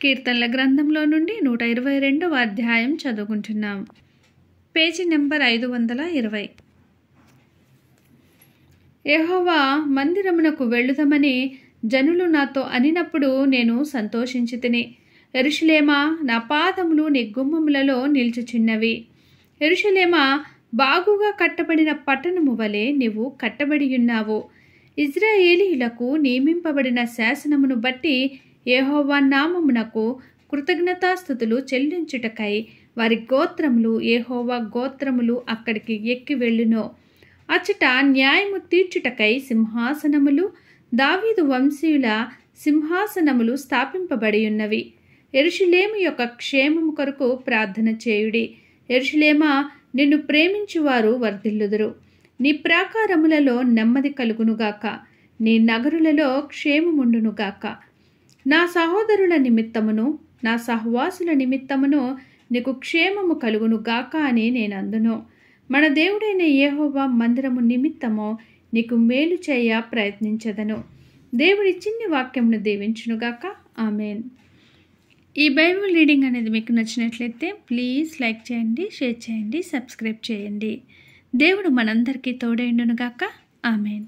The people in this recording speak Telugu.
కీర్తనల గ్రంథంలో నుండి 122వ అధ్యాయం చదువుకుంటున్నాం. Page number 520. యెహోవా మందిరమునకు వెళ్ళుదమని జనులు నాతో అనినప్పుడు నేను సంతోషించితిని. యెరూషలేమా, నా పాదములు నీ గుమ్మములలో నిల్చుచున్నవి. యెరూషలేమా, బాగుగా కట్టబడిన పట్టణము వలె నీవు కట్టబడియున్నావు. ఇజ్రాయేలీయులకు నియమింపబడిన శాసనమును బట్టి యెహోవా నామమునకు కృతజ్ఞతాస్తుతులు చెల్లించుటకై వారి గోత్రములు, యెహోవా గోత్రములు అక్కడికి ఎక్కి వెళ్ళును. అచ్చట న్యాయము తీర్చుటకై సింహాసనములు, దావీదు వంశీయుల సింహాసనములు స్థాపింపబడి ఉన్నవి. యెరూషలేము యొక్క క్షేమము కొరకు ప్రార్థన చేయుడి. యెరూషలేమా, నిన్ను ప్రేమించువారు వర్ధిల్లుదురు. నీ ప్రాకారములలో నెమ్మది కలుగునుగాక, నీ నగరులలో క్షేమముండునుగాక. నా సహోదరుల నిమిత్తమును నా సహవాసుల నిమిత్తమును నీకు క్షేమము కలుగునుగాక అని నేను అందును. మన దేవుడైన యెహోవా మందిరము నిమిత్తము నీకు మేలు చేయ ప్రయత్నించదను. దేవుడి చిన్ని వాక్యమును దీవించునుగాక. ఆమెన్. ఈ బైబిల్ రీడింగ్ అనేది మీకు నచ్చినట్లయితే ప్లీజ్ లైక్ చేయండి, షేర్ చేయండి, సబ్స్క్రైబ్ చేయండి. దేవుడు మనందరికీ తోడైండునుగాక. ఆమెన్.